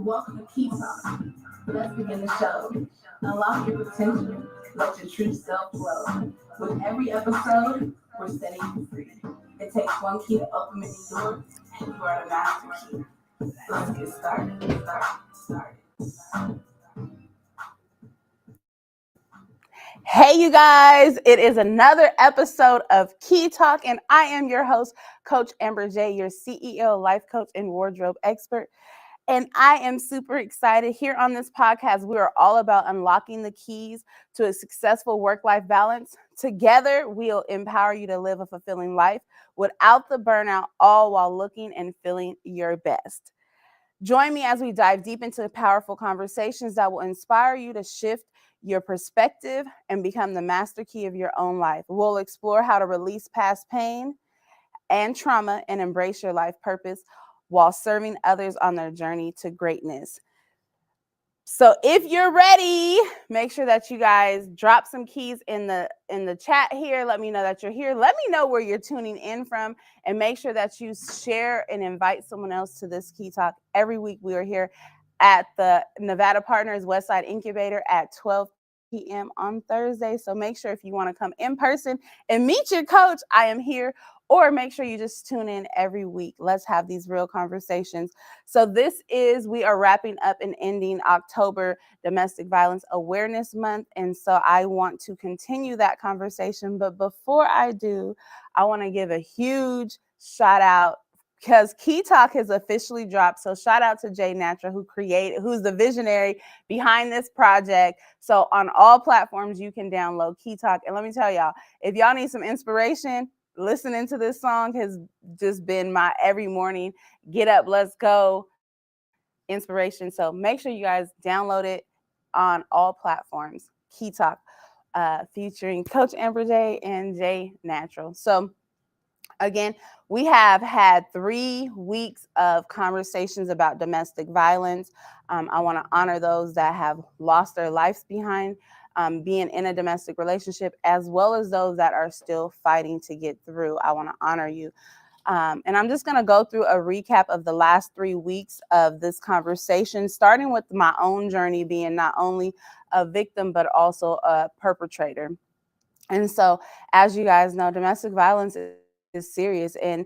Welcome to Key Talk. Let's begin the show. Unlock your potential. Let your true self flow. With every episode, we're setting you free. It takes one key to open many doors, and you are the master key. Let's get started. Hey, you guys, it is another episode of Key Talk, and I am your host, Coach AmberJ, your CEO, life coach, and wardrobe expert. And I am super excited. Here on this podcast, we are all about unlocking the keys to a successful work-life balance. Together, we'll empower you to live a fulfilling life without the burnout, all while looking and feeling your best. Join me as we dive deep into powerful conversations that will inspire you to shift your perspective and become the master key of your own life. We'll explore how to release past pain and trauma and embrace your life purpose while serving others on their journey to greatness. So if you're ready, make sure that you guys drop some keys in the chat here. Let me know that you're here. Let me know where you're tuning in from, and make sure that you share and invite someone else to this Key Talk. Every week we are here at the Nevada Partners Westside Incubator at 12 p.m. on Thursday. So make sure if you want to come in person and meet your coach, I am here. Or make sure you just tune in every week. Let's have these real conversations. So we are wrapping up and ending October Domestic Violence Awareness Month. And so I want to continue that conversation. But before I do, I want to give a huge shout out because Key Talk has officially dropped. So shout out to Jay Natural, who's the visionary behind this project. So on all platforms, you can download Key Talk. And let me tell y'all, if y'all need some inspiration, listening to this song has just been my every morning get up, let's go inspiration. So make sure you guys download it on all platforms. Key Talk, featuring Coach AmberJ and Jay Natural. So again, we have had 3 weeks of conversations about domestic violence. I want to honor those that have lost their lives behind being in a domestic relationship, as well as those that are still fighting to get through. I want to honor you. And I'm just going to go through a recap of the last 3 weeks of this conversation, starting with my own journey being not only a victim, but also a perpetrator. And so, as you guys know, domestic violence is serious, and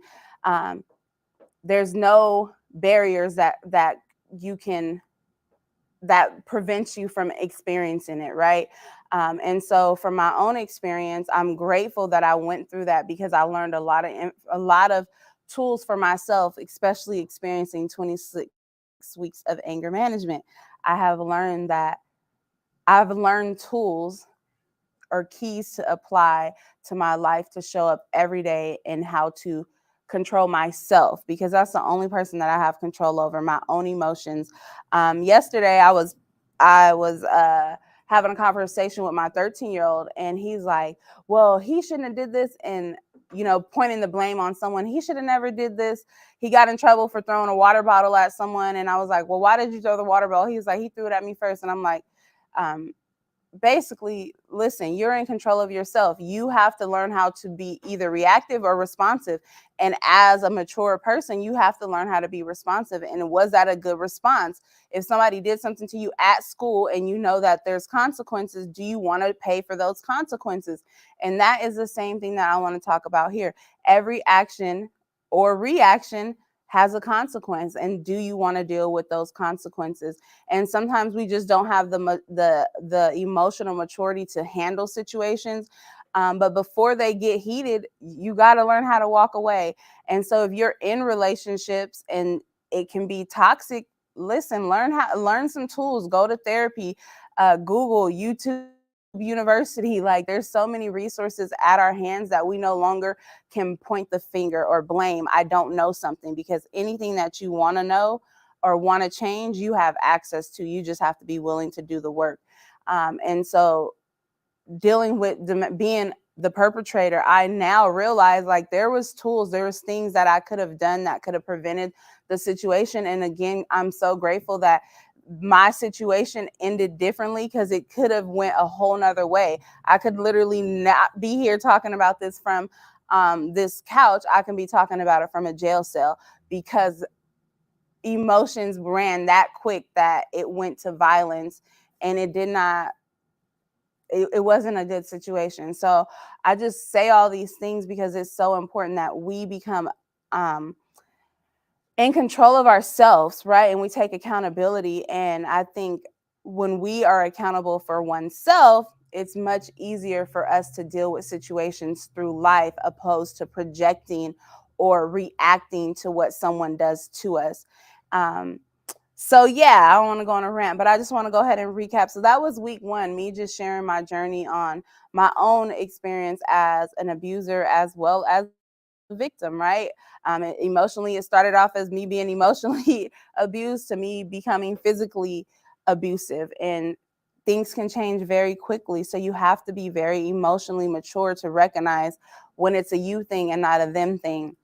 there's no barriers that prevents you from experiencing it, right? And so from my own experience, I'm grateful that I went through that, because I learned a lot of tools for myself, especially experiencing 26 weeks of anger management. I've learned tools or keys to apply to my life to show up every day, and how to control myself, because that's the only person that I have control over, my own emotions. Yesterday I was having a conversation with my 13-year-old, and he's like, well, he shouldn't have did this, and pointing the blame on someone. He should have never did this. He got in trouble for throwing a water bottle at someone. And I was like, well, why did you throw the water bottle? He was like, he threw it at me first. And I'm like, basically, listen, you're in control of yourself. You have to learn how to be either reactive or responsive. And as a mature person, you have to learn how to be responsive. And was that a good response? If somebody did something to you at school and you know that there's consequences, do you want to pay for those consequences? And that is the same thing that I want to talk about here. Every action or reaction has a consequence, and do you want to deal with those consequences? And sometimes we just don't have the emotional maturity to handle situations. But before they get heated, you got to learn how to walk away. And so if you're in relationships and it can be toxic, listen, learn some tools, go to therapy, Google, YouTube University. Like, there's so many resources at our hands that we no longer can point the finger or blame. I don't know something, because anything that you want to know or want to change, you have access to. You just have to be willing to do the work. And so dealing with being the perpetrator, I now realize, like, there was things that I could have done that could have prevented the situation. And again, I'm so grateful that my situation ended differently, because it could have went a whole nother way. I could literally not be here talking about this from this couch. I can be talking about it from a jail cell, because emotions ran that quick that it went to violence, and it wasn't a good situation. So I just say all these things because it's so important that we become in control of ourselves, right? And we take accountability. And I think when we are accountable for oneself, it's much easier for us to deal with situations through life opposed to projecting or reacting to what someone does to us. Um, so yeah, I don't want to go on a rant, but I just want to go ahead and recap. So that was week 1, me just sharing my journey on my own experience as an abuser as well as a victim, right? Emotionally, it started off as me being emotionally abused to me becoming physically abusive, and things can change very quickly. So you have to be very emotionally mature to recognize when it's a you thing and not a them thing.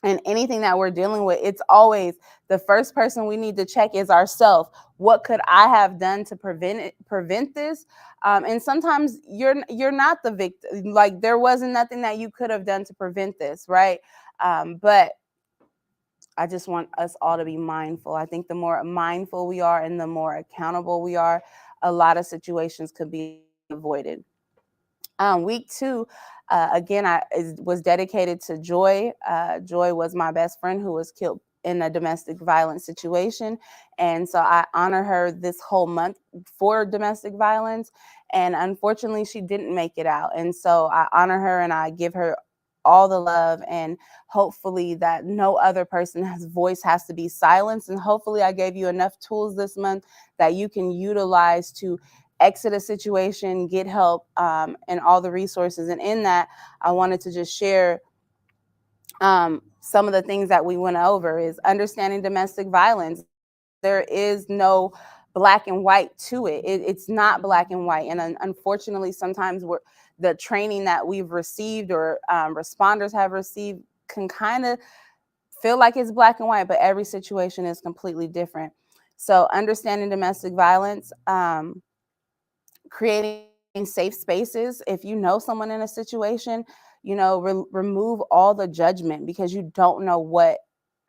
And anything that we're dealing with, it's always the first person we need to check is ourselves. What could I have done to prevent this? And sometimes you're not the victim. Like, there wasn't nothing that you could have done to prevent this, right? But I just want us all to be mindful. I think the more mindful we are and the more accountable we are, a lot of situations could be avoided. Week 2, again, was dedicated to Joy. Joy was my best friend who was killed in a domestic violence situation. And so I honor her this whole month for domestic violence. And unfortunately, she didn't make it out. And so I honor her and I give her all the love, and hopefully that no other person's voice has to be silenced. And hopefully I gave you enough tools this month that you can utilize to exit a situation, get help, and all the resources. And in that, I wanted to just share some of the things that we went over is understanding domestic violence. There is no black and white to it. It's not black and white. And unfortunately, sometimes the training that we've received or responders have received can kind of feel like it's black and white, but every situation is completely different. So understanding domestic violence, creating safe spaces. If you know someone in a situation, remove all the judgment, because you don't know what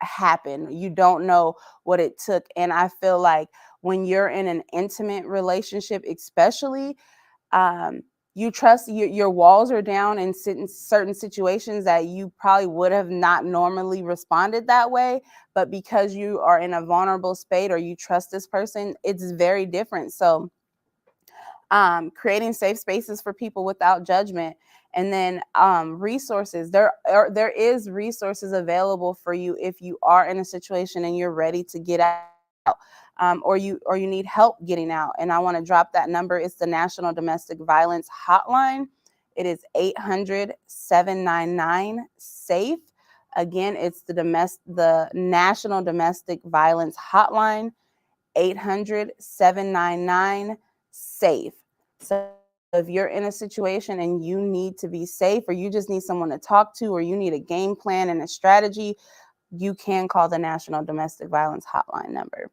happened. You don't know what it took. And I feel like when you're in an intimate relationship, especially, um, you trust your walls are down in certain situations that you probably would have not normally responded that way. But because you are in a vulnerable state or you trust this person, it's very different. So creating safe spaces for people without judgment. And then resources. There is resources available for you if you are in a situation and you're ready to get out, or you need help getting out. And I want to drop that number. It's the National Domestic Violence Hotline. It is 800-799-SAFE. Again, it's the National Domestic Violence Hotline, 800-799-SAFE. So if you're in a situation and you need to be safe, or you just need someone to talk to, or you need a game plan and a strategy, you can call the National Domestic Violence Hotline number.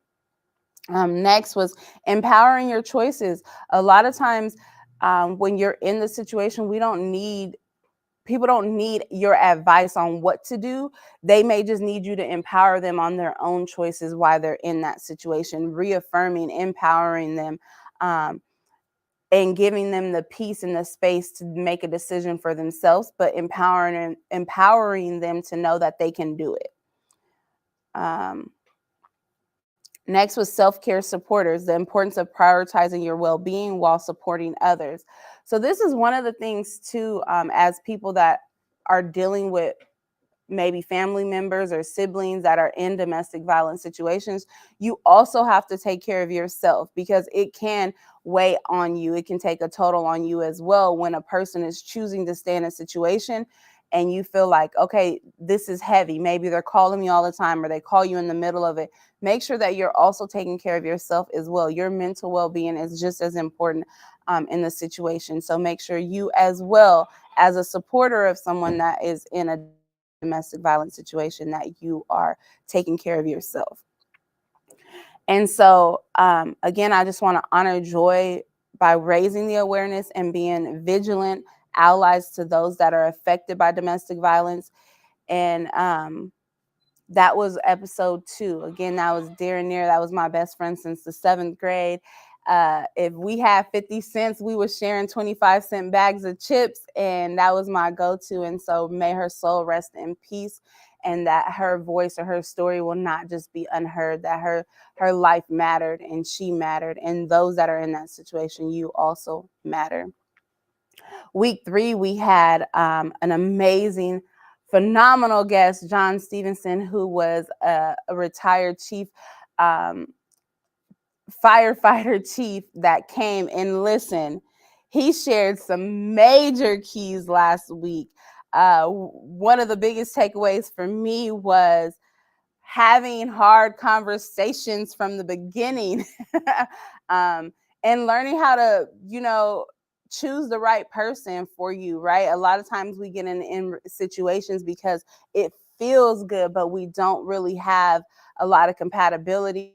Next was empowering your choices. A lot of times when you're in the situation, people don't need your advice on what to do. They may just need you to empower them on their own choices while they're in that situation, reaffirming, empowering them, and giving them the peace and the space to make a decision for themselves, but empowering them to know that they can do it. Next was self-care supporters, the importance of prioritizing your well-being while supporting others. So this is one of the things too, as people that are dealing with maybe family members or siblings that are in domestic violence situations, you also have to take care of yourself, because it can weigh on you. It can take a total on you as well when a person is choosing to stay in a situation and you feel like, okay, this is heavy. Maybe they're calling me all the time or they call you in the middle of it. Make sure that you're also taking care of yourself as well. Your mental well-being is just as important in the situation. So make sure you, as well as a supporter of someone that is in a domestic violence situation, that you are taking care of yourself. And so again, I just want to honor Joy by raising the awareness and being vigilant allies to those that are affected by domestic violence. And that was episode 2. Again, that was dear and near. That was my best friend since the 7th grade. If we had 50 cents, we were sharing 25-cent bags of chips, and that was my go-to. And so may her soul rest in peace, and that her voice or her story will not just be unheard, that her life mattered and she mattered. And those that are in that situation, you also matter. Week 3, we had an amazing, phenomenal guest, John Stevenson, who was a retired chief, firefighter chief that came and listened. He shared some major keys last week. One of the biggest takeaways for me was having hard conversations from the beginning, um, and learning how to, choose the right person for you, right? A lot of times we get in situations because it feels good, but we don't really have a lot of compatibility,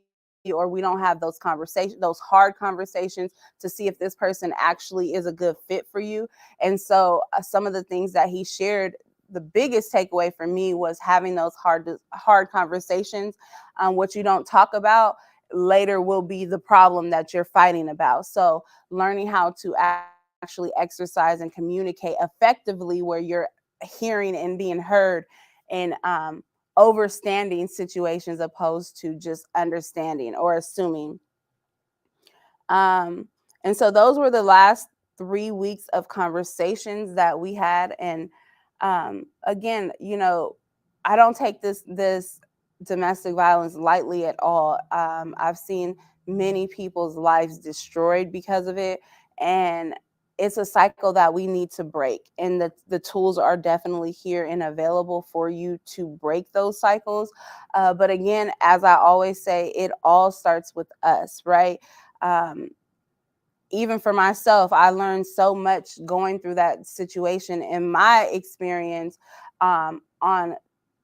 or we don't have those conversations, those hard conversations to see if this person actually is a good fit for you. And so some of the things that he shared, the biggest takeaway for me was having those hard conversations. What you don't talk about later will be the problem that you're fighting about. So learning how to actually exercise and communicate effectively, where you're hearing and being heard, and overstanding situations opposed to just understanding or assuming. Um, and so those were the last 3 weeks of conversations that we had. And again, I don't take this domestic violence lightly at all. I've seen many people's lives destroyed because of it, and it's a cycle that we need to break. And the tools are definitely here and available for you to break those cycles. But again, as I always say, it all starts with us, right? Um, Even for myself, I learned so much going through that situation. In my experience, on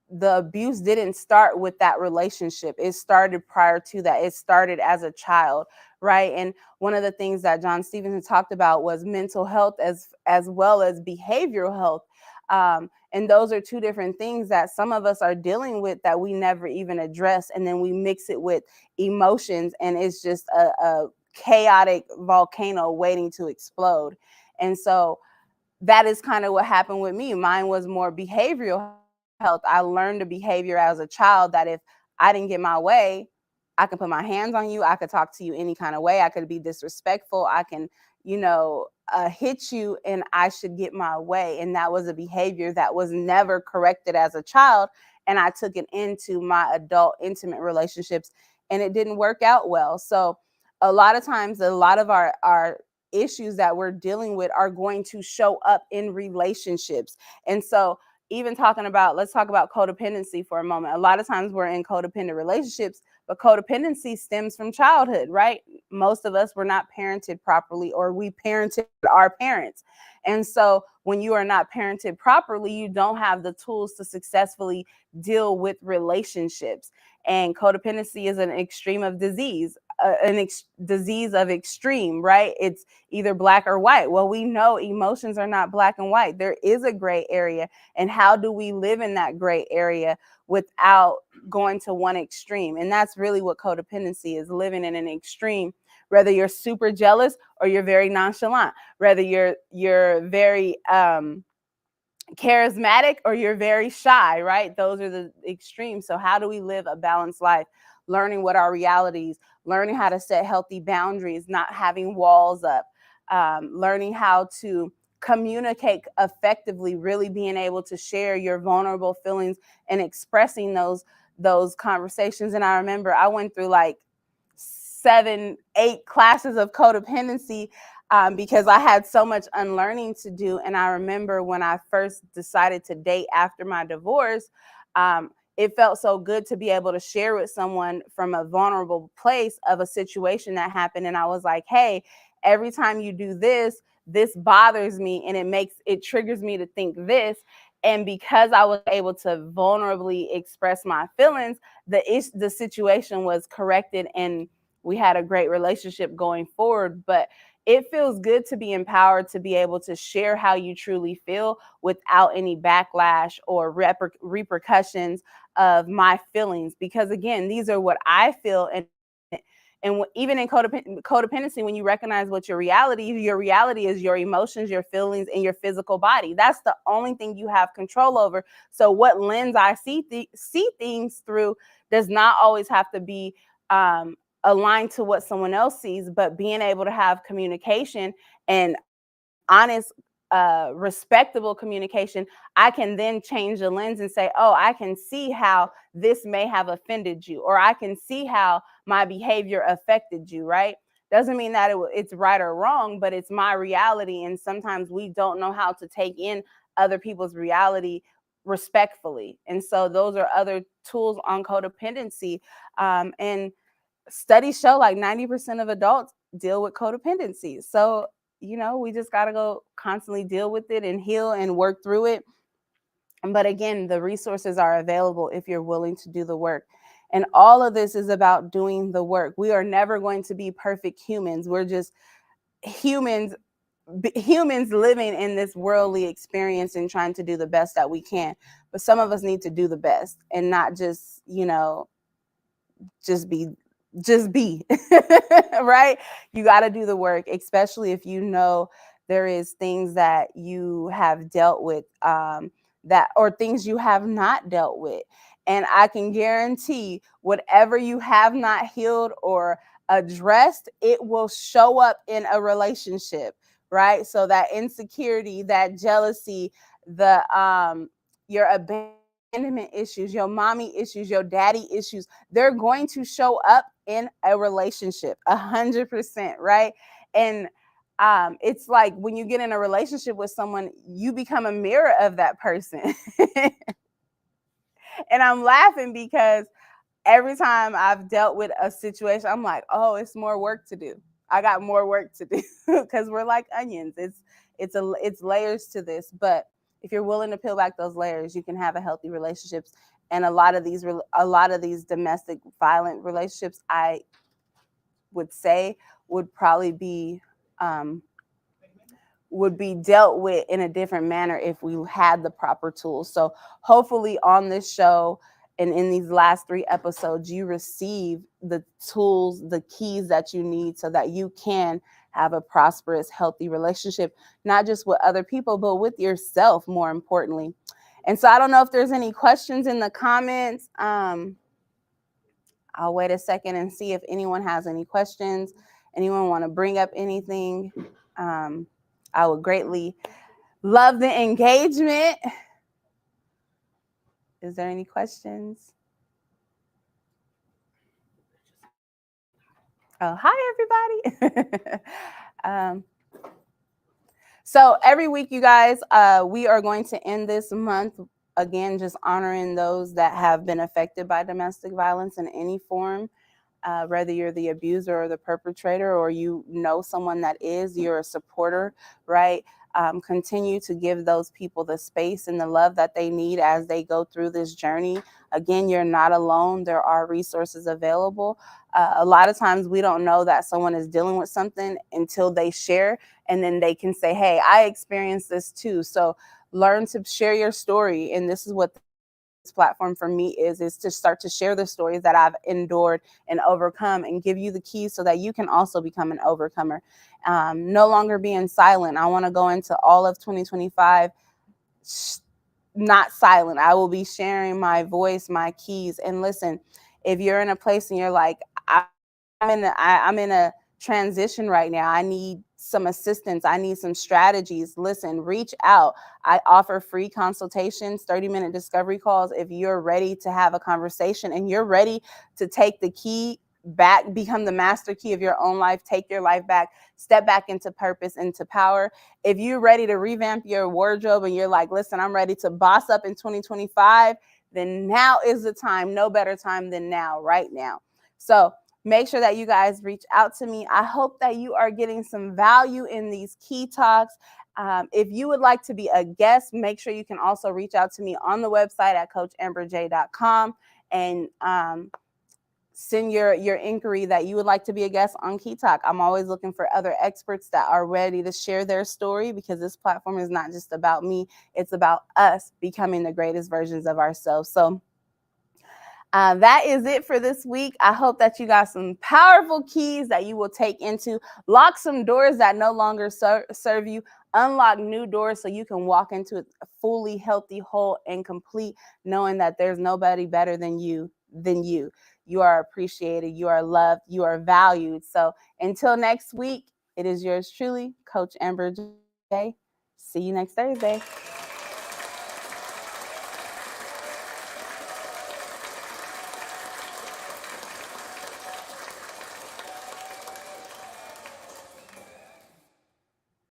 the abuse didn't start with that relationship. It started prior to that. It started as a child, right? And one of the things that John Stevenson talked about was mental health as well as behavioral health. And those are two different things that some of us are dealing with that we never even address. And then we mix it with emotions, and it's just a chaotic volcano waiting to explode. And so that is kind of what happened with me. Mine was more behavioral health. I learned a behavior as a child that if I didn't get my way, I could put my hands on you. I could talk to you any kind of way. I could be disrespectful. I can, hit you, and I should get my way. And that was a behavior that was never corrected as a child. And I took it into my adult intimate relationships, and it didn't work out well. So a lot of times, a lot of our issues that we're dealing with are going to show up in relationships. And so even let's talk about codependency for a moment. A lot of times we're in codependent relationships, but codependency stems from childhood, right? Most of us were not parented properly, or we parented our parents. And so when you are not parented properly, you don't have the tools to successfully deal with relationships. And codependency is an extreme of disease, disease of extreme, right? It's either black or white. Well, we know emotions are not black and white. There is a gray area. And how do we live in that gray area without going to one extreme? And that's really what codependency is, living in an extreme, whether you're super jealous or you're very nonchalant, whether you're very charismatic or you're very shy, right? Those are the extremes. So how do we live a balanced life? Learning what our realities, learning how to set healthy boundaries, not having walls up, learning how to communicate effectively, really being able to share your vulnerable feelings and expressing those conversations. And I remember I went through like 7, 8 classes of codependency, because I had so much unlearning to do. And I remember when I first decided to date after my divorce, it felt so good to be able to share with someone from a vulnerable place of a situation that happened. And I was like, hey, every time you do this, this bothers me, and it triggers me to think this. And because I was able to vulnerably express my feelings, the situation was corrected, and we had a great relationship going forward. But it feels good to be empowered to be able to share how you truly feel without any backlash or repercussions. of my feelings, because again, these are what I feel. And even in codependency, when you recognize what your reality is your emotions, your feelings, and your physical body. That's the only thing you have control over. So what lens I see things through does not always have to be aligned to what someone else sees, but being able to have communication and honest, respectable communication, I can then change the lens and say, oh, I can see how this may have offended you, or I can see how my behavior affected you, right? Doesn't mean that it's right or wrong, but it's my reality. And sometimes we don't know how to take in other people's reality respectfully. And so those are other tools on codependency. And studies show like 90% of adults deal with codependency. So, we just got to go constantly deal with it and heal and work through it. But again, the resources are available if you're willing to do the work. And all of this is about doing the work. We are never going to be perfect humans. We're just humans living in this worldly experience and trying to do the best that we can. But some of us need to do the best and not just, just be right. You got to do the work, especially if there is things that you have dealt with, that or things you have not dealt with. And I can guarantee whatever you have not healed or addressed, it will show up in a relationship, right? So that insecurity, that jealousy, the your abandonment issues, your mommy issues, your daddy issues, they're going to show up in a relationship 100%, right? And it's like when you get in a relationship with someone, you become a mirror of that person. And I'm laughing because every time I've dealt with a situation, I'm like, oh, it's more work to do. I got more work to do because we're like onions. It's layers to this. But if you're willing to peel back those layers, you can have a healthy relationships. And a lot of these domestic violent relationships, I would say, would probably be dealt with in a different manner if we had the proper tools. So hopefully on this show and in these last 3 episodes, you receive the tools, the keys that you need so that you can have a prosperous, healthy relationship, not just with other people, but with yourself, more importantly. And so I don't know if there's any questions in the comments. I'll wait a second and see if anyone has any questions. Anyone want to bring up anything? I would greatly love the engagement. Is there any questions? Oh, hi, everybody. So every week, you guys, we are going to end this month, again, just honoring those that have been affected by domestic violence in any form. Whether you're the abuser or the perpetrator, or someone that is, you're a supporter, right? Continue to give those people the space and the love that they need as they go through this journey. Again, you're not alone. There are resources available. A lot of times we don't know that someone is dealing with something until they share, and then they can say, hey, I experienced this too. So learn to share your story. And this is what this platform for me is to start to share the stories that I've endured and overcome, and give you the keys so that you can also become an overcomer. No longer being silent. I want to go into all of 2025 not silent. I will be sharing my voice, my keys. And listen, if you're in a place and you're like, I'm in a transition right now, I need some assistance, I need some strategies, listen, reach out. I offer free consultations, 30-minute discovery calls. If you're ready to have a conversation and you're ready to take the key back, become the master key of your own life, take your life back, step back into purpose, into power. If you're ready to revamp your wardrobe and you're like, listen, I'm ready to boss up in 2025, then now is the time. No better time than now, right now. So make sure that you guys reach out to me. I hope that you are getting some value in these key talks. If you would like to be a guest, make sure you can also reach out to me on the website at CoachAmberJ.com and send your inquiry that you would like to be a guest on Key Talk. I'm always looking for other experts that are ready to share their story, because this platform is not just about me. It's about us becoming the greatest versions of ourselves. So That is it for this week. I hope that you got some powerful keys that you will take into lock some doors that no longer serve you, unlock new doors so you can walk into it fully healthy, whole, and complete, knowing that there's nobody better than you. You are appreciated, you are loved, you are valued. So until next week, it is yours truly, Coach Amber J. See you next Thursday.